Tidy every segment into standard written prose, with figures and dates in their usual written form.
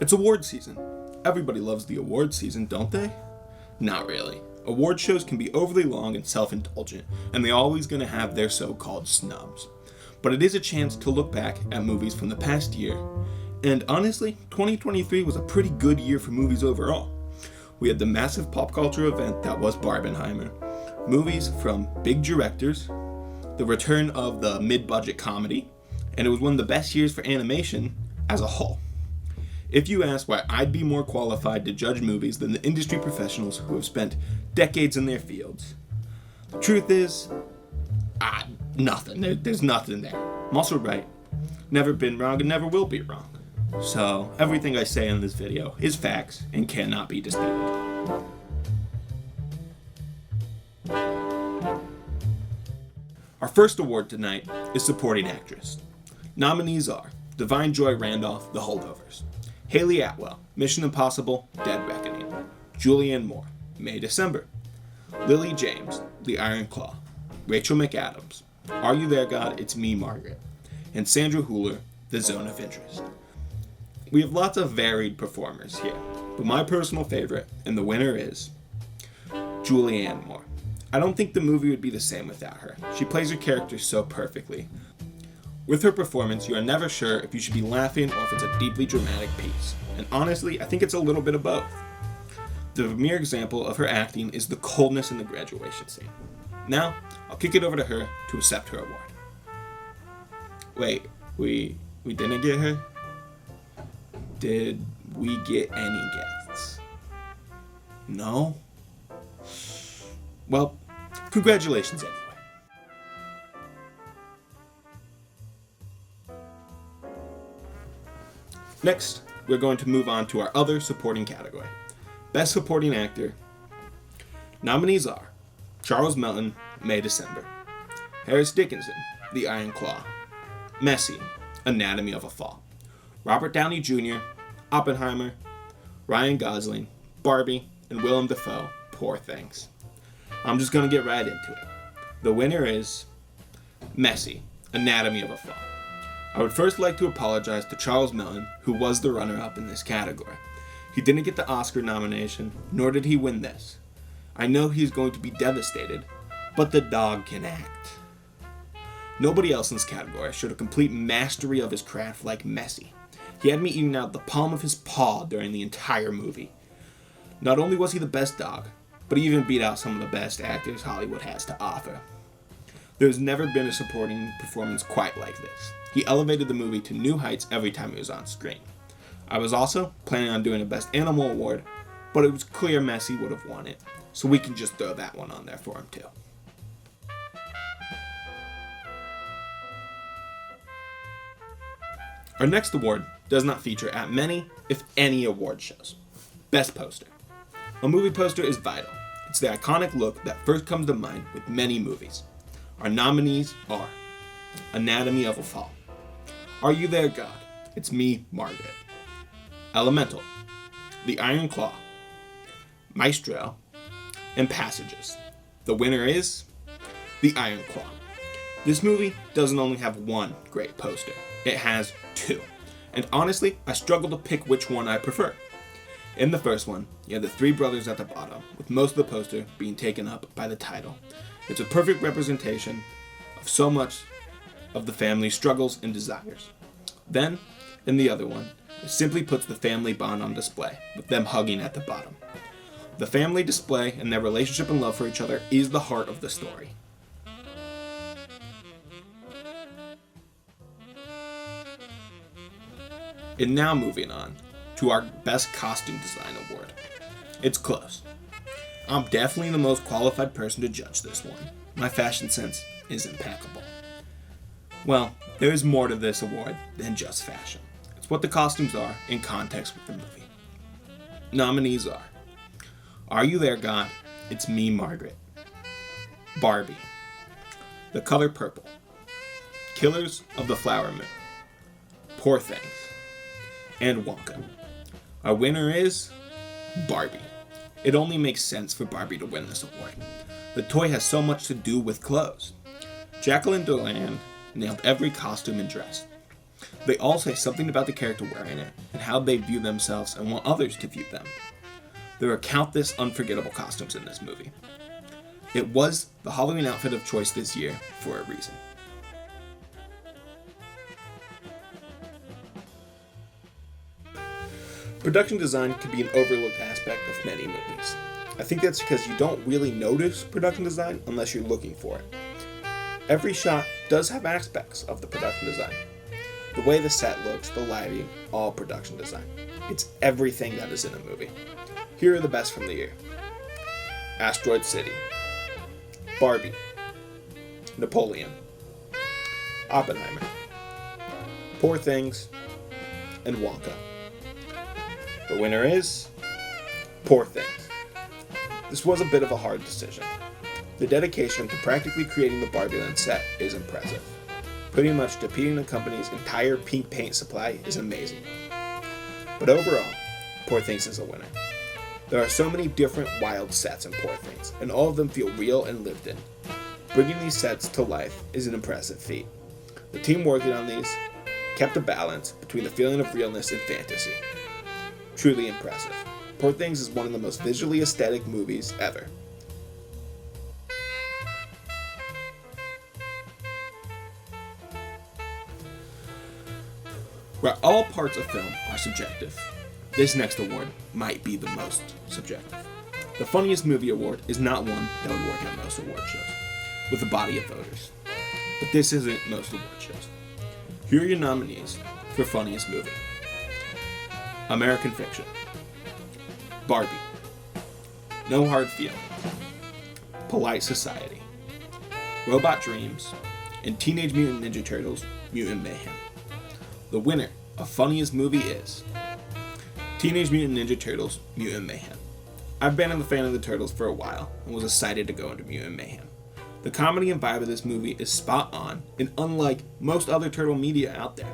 It's award season. Everybody loves the award season, don't they? Not really. Award shows can be overly long and self-indulgent, and they're always going to have their so-called snubs. But it is a chance to look back at movies from the past year, and honestly, 2023 was a pretty good year for movies overall. We had the massive pop culture event that was Barbenheimer, movies from big directors, the return of the mid-budget comedy, and it was one of the best years for animation as a whole. If you ask why I'd be more qualified to judge movies than the industry professionals who have spent decades in their fields, the truth is, nothing. There's nothing there. I'm also right. Never been wrong and never will be wrong. So, everything I say in this video is facts and cannot be disputed. Our first award tonight is Supporting Actress. Nominees are Da'Vine Joy Randolph, The Holdovers; Hayley Atwell, Mission Impossible, Dead Reckoning; Julianne Moore, May December; Lily James, The Iron Claw; Rachel McAdams, Are You There, God? It's Me, Margaret; and Sandra Hüller, The Zone of Interest. We have lots of varied performers here, but my personal favorite, and the winner, is Julianne Moore. I don't think the movie would be the same without her. She plays her character so perfectly. With her performance, you are never sure if you should be laughing or if it's a deeply dramatic piece. And honestly, I think it's a little bit of both. The mere example of her acting is the coldness in the graduation scene. Now, I'll kick it over to her to accept her award. Wait, we didn't get her? Did we get any guests? No? Well, congratulations anyway. Next, we're going to move on to our other supporting category. Best Supporting Actor. Nominees are Charles Melton, May December; Harris Dickinson, The Iron Claw; Messi, Anatomy of a Fall; Robert Downey Jr., Oppenheimer; Ryan Gosling, Barbie; and Willem Dafoe, Poor Things. I'm just going to get right into it. The winner is Messi, Anatomy of a Fall. I would first like to apologize to Charles Melton, who was the runner-up in this category. He didn't get the Oscar nomination, nor did he win this. I know he's going to be devastated, but the dog can act. Nobody else in this category showed a complete mastery of his craft like Messi. He had me eating out the palm of his paw during the entire movie. Not only was he the best dog, but he even beat out some of the best actors Hollywood has to offer. There's never been a supporting performance quite like this. He elevated the movie to new heights every time he was on screen. I was also planning on doing a Best Animal Award, but it was clear Messi would have won it, so we can just throw that one on there for him too. Our next award does not feature at many, if any, award shows. Best Poster. A movie poster is vital. It's the iconic look that first comes to mind with many movies. Our nominees are Anatomy of a Fall; Are You There, God? It's Me, Margaret; Elemental; The Iron Claw; Maestro; and Passages. The winner is The Iron Claw. This movie doesn't only have one great poster, it has two. And honestly, I struggle to pick which one I prefer. In the first one, you have the three brothers at the bottom, with most of the poster being taken up by the title. It's a perfect representation of so much of the family's struggles and desires. Then, in the other one, it simply puts the family bond on display, with them hugging at the bottom. The family display and their relationship and love for each other is the heart of the story. And now moving on to our Best Costume Design Award. It's close. I'm definitely the most qualified person to judge this one. My fashion sense is impeccable. Well, there is more to this award than just fashion. It's what the costumes are in context with the movie. Nominees are You There, God? It's Me, Margaret; Barbie; The Color Purple; Killers of the Flower Moon; Poor Things; and Wonka. Our winner is Barbie. It only makes sense for Barbie to win this award. The toy has so much to do with clothes. Jacqueline Dolan nailed every costume and dress. They all say something about the character wearing it and how they view themselves and want others to view them. There are countless unforgettable costumes in this movie. It was the Halloween outfit of choice this year for a reason. Production design can be an overlooked aspect of many movies. I think that's because you don't really notice production design unless you're looking for it. Every shot does have aspects of the production design. The way the set looks, the lighting, all production design. It's everything that is in a movie. Here are the best from the year: Asteroid City, Barbie, Napoleon, Oppenheimer, Poor Things, and Wonka. The winner is Poor Things. This was a bit of a hard decision. The dedication to practically creating the Barbie Land set is impressive. Pretty much defeating the company's entire pink paint supply is amazing. But overall, Poor Things is a winner. There are so many different wild sets in Poor Things, and all of them feel real and lived in. Bringing these sets to life is an impressive feat. The team working on these kept a balance between the feeling of realness and fantasy. Truly impressive. Poor Things is one of the most visually aesthetic movies ever. While all parts of film are subjective, this next award might be the most subjective. The Funniest Movie Award is not one that would work at most award shows, with a body of voters. But this isn't most award shows. Here are your nominees for Funniest Movie: American Fiction, Barbie, No Hard Feelings, Polite Society, Robot Dreams, and Teenage Mutant Ninja Turtles: Mutant Mayhem. The winner of Funniest Movie is Teenage Mutant Ninja Turtles: Mutant Mayhem. I've been a fan of the Turtles for a while and was excited to go into Mutant Mayhem. The comedy and vibe of this movie is spot on and unlike most other turtle media out there.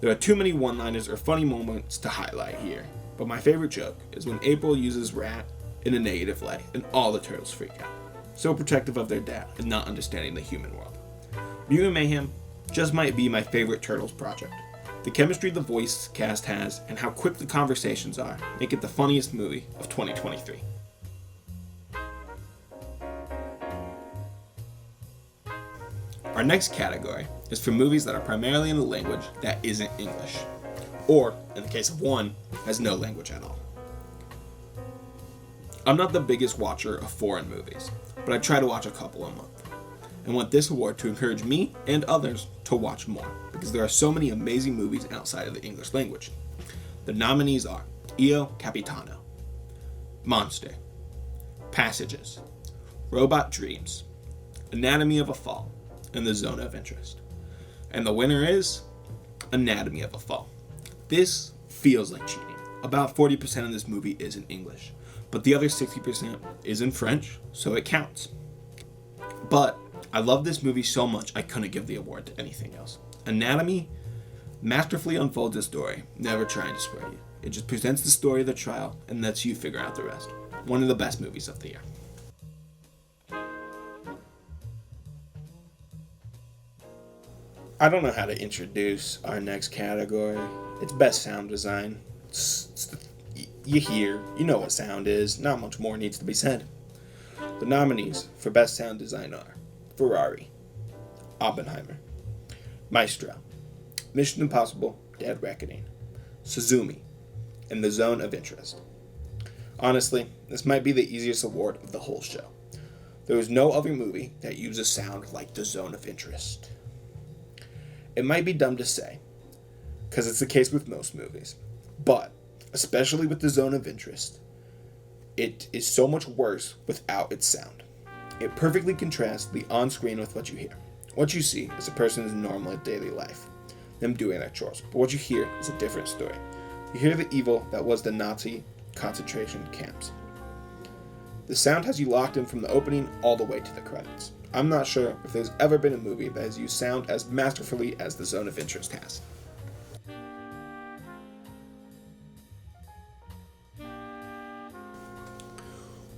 There are too many one-liners or funny moments to highlight here, but my favorite joke is when April uses rat in a negative light and all the turtles freak out, so protective of their dad and not understanding the human world. Mutant Mayhem just might be my favorite Turtles project. The chemistry the voice cast has and how quick the conversations are make it the funniest movie of 2023. Our next category is for movies that are primarily in a language that isn't English, or, in the case of one, has no language at all. I'm not the biggest watcher of foreign movies, but I try to watch a couple a month, and want this award to encourage me and others to watch more, because there are so many amazing movies outside of the English language. The nominees are Io Capitano, Monster, Passages, Robot Dreams, Anatomy of a Fall, and The Zone of Interest. And the winner is Anatomy of a Fall. This feels like cheating. About 40% of this movie is in English, but the other 60% is in French, so it counts. But I love this movie so much I couldn't give the award to anything else. Anatomy masterfully unfolds a story, never trying to swear you. It just presents the story of the trial and lets you figure out the rest. One of the best movies of the year. I don't know how to introduce our next category. It's Best Sound Design. You hear, you know what sound is. Not much more needs to be said. The nominees for Best Sound Design are Ferrari, Oppenheimer, Maestro, Mission Impossible: Dead Reckoning, Suzumi, and The Zone of Interest. Honestly, this might be the easiest award of the whole show. There is no other movie that uses sound like The Zone of Interest. It might be dumb to say, because it's the case with most movies, but especially with The Zone of Interest, it is so much worse without its sound. It perfectly contrasts the on-screen with what you hear. What you see is a person's normal daily life, them doing their chores, but what you hear is a different story. You hear the evil that was the Nazi concentration camps. The sound has you locked in from the opening all the way to the credits. I'm not sure if there's ever been a movie that has used sound as masterfully as The Zone of Interest has.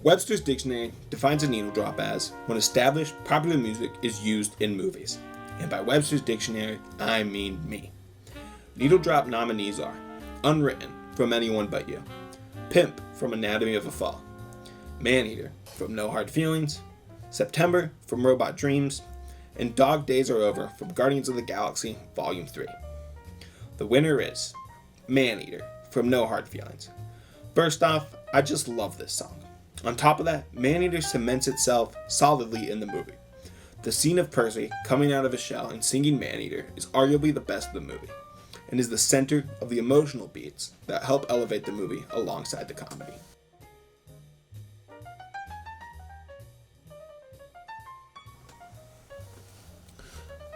Webster's Dictionary defines a needle drop as when established popular music is used in movies. and by Webster's Dictionary, I mean me. Needle drop nominees are Unwritten from Anyone But You, Pimp from Anatomy of a Fall, Maneater from No Hard Feelings, September from Robot Dreams, and Dog Days Are Over from Guardians of the Galaxy Volume 3. The winner is Maneater from No Hard Feelings. First off, I just love this song. On top of that, Maneater cements itself solidly in the movie. The scene of Percy coming out of his shell and singing Maneater is arguably the best of the movie, and is the center of the emotional beats that help elevate the movie alongside the comedy.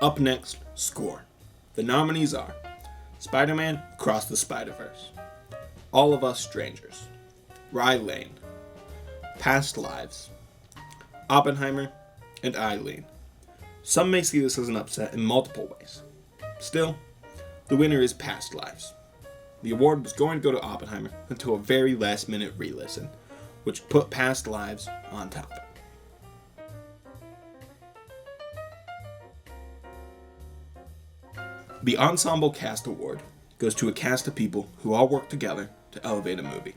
Up next, score. The nominees are Spider-Man Across the Spider-Verse, All of Us Strangers, Rye Lane, Past Lives, Oppenheimer, and Eileen. Some may see this as an upset in multiple ways. Still, the winner is Past Lives. The award was going to go to Oppenheimer until a very last minute re-listen, which put Past Lives on top. The Ensemble Cast Award goes to a cast of people who all work together to elevate a movie.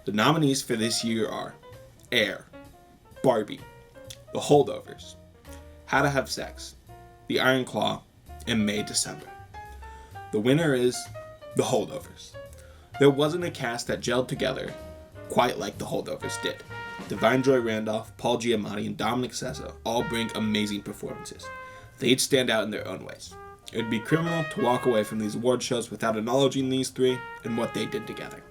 The nominees for this year are Air, Barbie, The Holdovers, How to Have Sex, The Iron Claw, and May December. The winner is The Holdovers. There wasn't a cast that gelled together quite like The Holdovers did. Divine Joy Randolph, Paul Giamatti, and Dominic Sessa all bring amazing performances. They each stand out in their own ways. It would be criminal to walk away from these award shows without acknowledging these three and what they did together.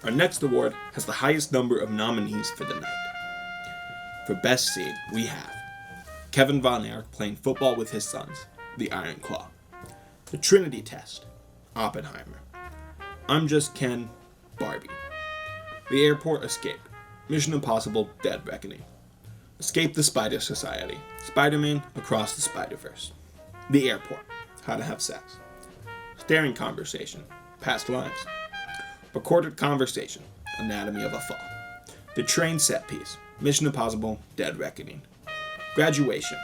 Our next award has the highest number of nominees for the night. For Best Scene, we have Kevin Von Erich playing football with his sons, The Iron Claw, The Trinity Test, Oppenheimer, I'm Just Ken, Barbie, The Airport Escape, Mission Impossible, Dead Reckoning, Escape the Spider Society, Spider-Man Across the Spider-Verse, The Airport, How to Have Sex, Staring Conversation, Past Lives, Recorded Conversation, Anatomy of a Fall, The Train Set Piece, Mission Impossible, Dead Reckoning, Graduation,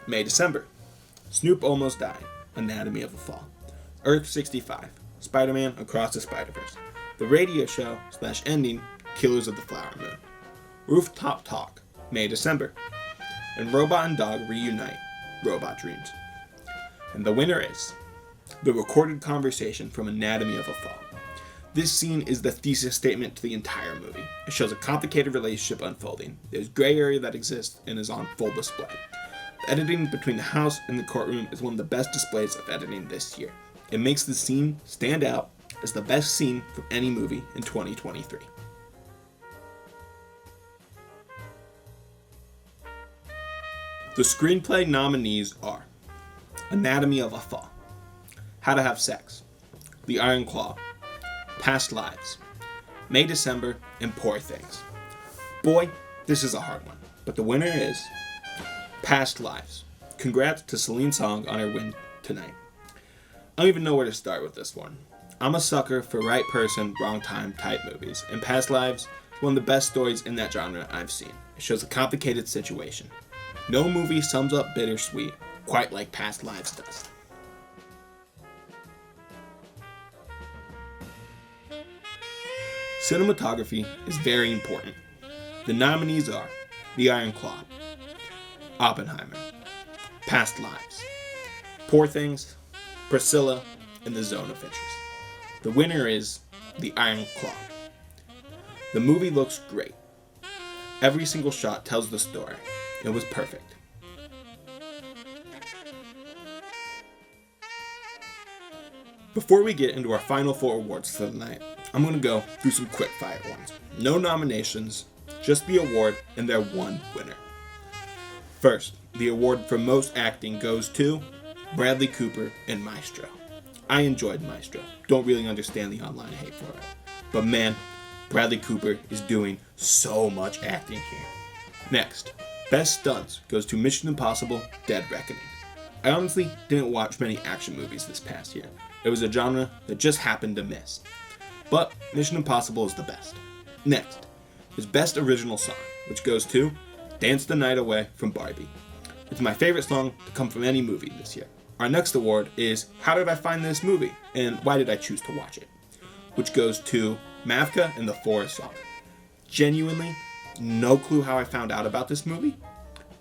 May December, Snoop Almost Died, Anatomy of a Fall, Earth 65, Spider-Man Across the Spider-Verse, The Radio Show / Ending, Killers of the Flower Moon, Rooftop Talk, May December, and Robot and Dog Reunite, Robot Dreams. And the winner is The Recorded Conversation from Anatomy of a Fall. This scene is the thesis statement to the entire movie. It shows a complicated relationship unfolding. There's gray area that exists and is on full display. The editing between the house and the courtroom is one of the best displays of editing this year. It makes the scene stand out as the best scene from any movie in 2023. The screenplay nominees are Anatomy of a Fall, How to Have Sex, The Iron Claw, Past Lives, May December, and Poor Things. Boy, this is a hard one, but the winner is Past Lives. Congrats to Celine Song on her win tonight. I don't even know where to start with this one. I'm a sucker for right person, wrong time type movies, and Past Lives is one of the best stories in that genre I've seen. It shows a complicated situation. No movie sums up bittersweet quite like Past Lives does. Cinematography is very important. The nominees are The Iron Claw, Oppenheimer, Past Lives, Poor Things, Priscilla, and The Zone of Interest. The winner is The Iron Claw. The movie looks great. Every single shot tells the story. It was perfect. Before we get into our final 4 awards for the night, I'm going to go through some quick fire ones. No nominations, just the award and their one winner. First, the award for most acting goes to Bradley Cooper in Maestro. I enjoyed Maestro. Don't really understand the online hate for it. But man, Bradley Cooper is doing so much acting here. Next, Best Stunts goes to Mission Impossible, Dead Reckoning. I honestly didn't watch many action movies this past year. It was a genre that just happened to miss. But Mission Impossible is the best. Next, is Best Original Song, which goes to Dance the Night Away from Barbie. It's my favorite song to come from any movie this year. Our next award is How Did I Find This Movie and Why Did I Choose to Watch It, which goes to Mavka and the Forest Song. Genuinely, no clue how I found out about this movie.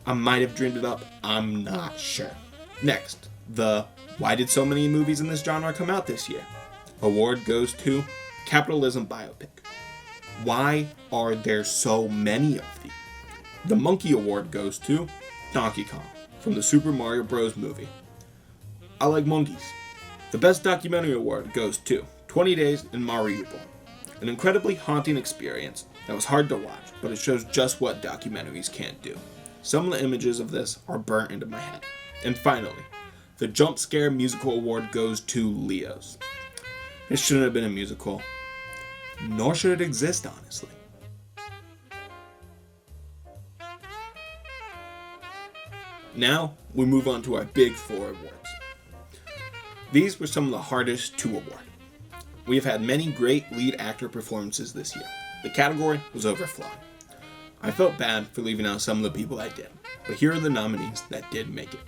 I might have dreamed it up, I'm not sure. Next, the Why Did So Many Movies in This Genre Come Out This Year award goes to Capitalism Biopic. Why are there so many of these? The Monkey Award goes to Donkey Kong from the Super Mario Bros. Movie. I like monkeys. The Best Documentary Award goes to 20 Days in Mariupol. An incredibly haunting experience that was hard to watch, but it shows just what documentaries can't do. Some of the images of this are burnt into my head. And finally, the Jump Scare Musical Award goes to Leos. It shouldn't have been a musical, nor should it exist, honestly. Now, we move on to our Big Four awards. These were some of the hardest to award. We have had many great lead actor performances this year. The category was overflowing. I felt bad for leaving out some of the people I did, but here are the nominees that did make it.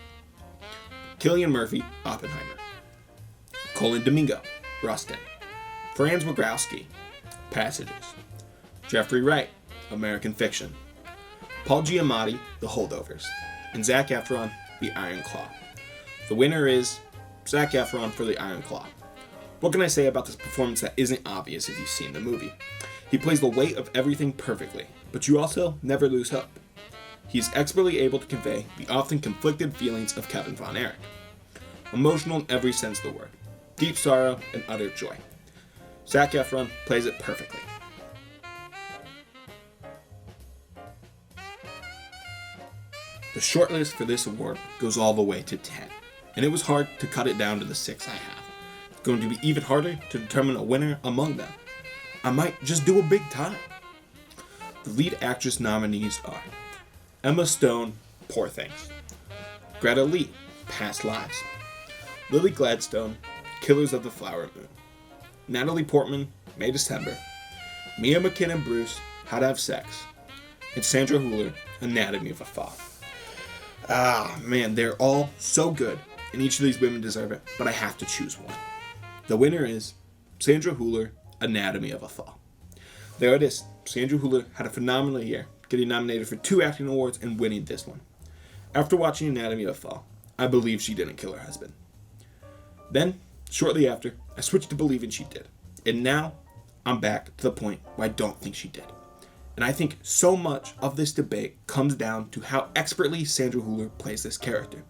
Cillian Murphy, Oppenheimer. Colin Domingo, Rustin. Franz Wrogowski, Passages. Jeffrey Wright, American Fiction. Paul Giamatti, The Holdovers. And Zac Efron, The Iron Claw. The winner is Zac Efron for The Iron Claw. What can I say about this performance that isn't obvious if you've seen the movie? He plays the weight of everything perfectly, but you also never lose hope. He's expertly able to convey the often conflicted feelings of Kevin Von Erich. Emotional in every sense of the word. Deep sorrow and utter joy. Zac Efron plays it perfectly. The shortlist for this award goes all the way to 10, and it was hard to cut it down to the 6 I have. It's going to be even harder to determine a winner among them. I might just do a big tie. The lead actress nominees are Emma Stone, Poor Things. Greta Lee, Past Lives. Lily Gladstone, Killers of the Flower Moon. Natalie Portman, May December. Mia McKinnon-Bruce, How to Have Sex. And Sandra Hüller, Anatomy of a Fall. Ah, man, they're all so good, and each of these women deserve it, but I have to choose one. The winner is Sandra Hüller, Anatomy of a Fall. There it is. Sandra Hüller had a phenomenal year, getting nominated for 2 acting awards and winning this one. After watching Anatomy of a Fall, I believe she didn't kill her husband. Then, shortly after, I switched to believing she did. And now, I'm back to the point where I don't think she did. And I think so much of this debate comes down to how expertly Sandra Hüller plays this character.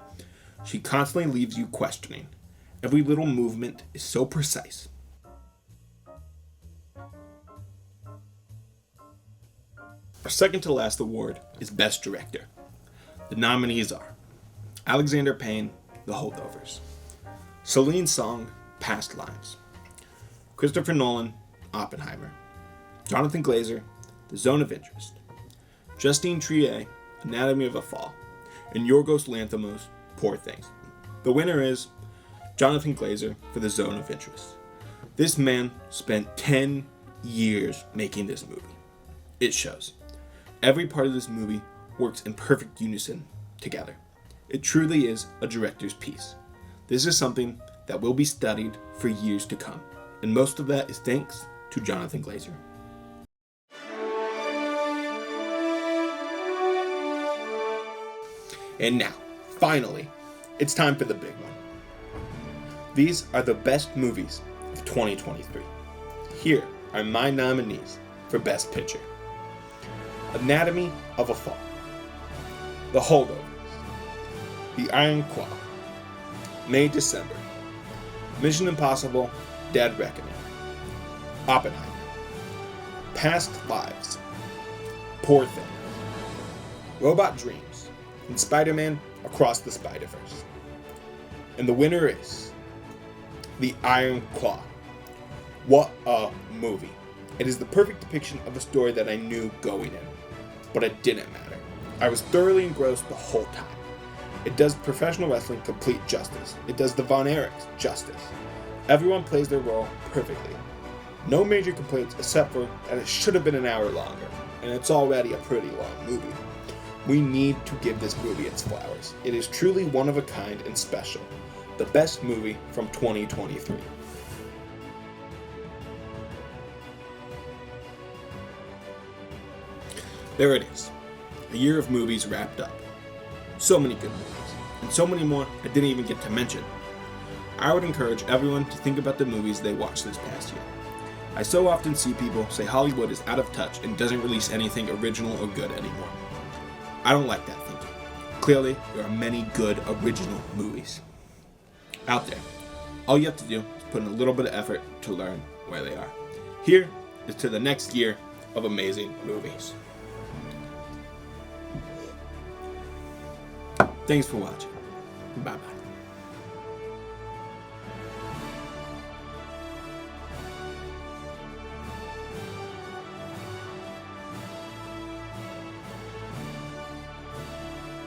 She constantly leaves you questioning. Every little movement is so precise. Our second to last award is Best Director. The nominees are Alexander Payne, The Holdovers. Celine Song, Past Lives. Christopher Nolan, Oppenheimer. Jonathan Glazer, The Zone of Interest. Justine Triet, Anatomy of a Fall. And Yorgos Lanthimos, Poor Things. The winner is Jonathan Glazer for The Zone of Interest. This man spent 10 years making this movie. It shows. Every part of this movie works in perfect unison together. It truly is a director's piece. This is something that will be studied for years to come, and most of that is thanks to Jonathan Glazer. And now, finally, it's time for the big one. These are the best movies of 2023. Here are my nominees for Best Picture. Anatomy of a Fall. The Holdovers. The Iron Claw. May December. Mission Impossible, Dead Reckoning. Oppenheimer. Past Lives. Poor Things. Robot Dreams. And Spider-Man Across the Spider-Verse. And the winner is The Iron Claw. What a movie. It is the perfect depiction of a story that I knew going in. But it didn't matter. I was thoroughly engrossed the whole time. It does professional wrestling complete justice. It does the Von Erichs justice. Everyone plays their role perfectly. No major complaints except for that it should have been an hour longer. and it's already a pretty long movie. We need to give this movie its flowers. It is truly one of a kind and special. The best movie from 2023. There it is. A year of movies wrapped up. So many good movies, and so many more I didn't even get to mention. I would encourage everyone to think about the movies they watched this past year. I so often see people say Hollywood is out of touch and doesn't release anything original or good anymore. I don't like that thinking. Clearly, there are many good original movies out there. All you have to do is put in a little bit of effort to learn where they are. Here is to the next year of amazing movies. Thanks for watching. Bye-bye.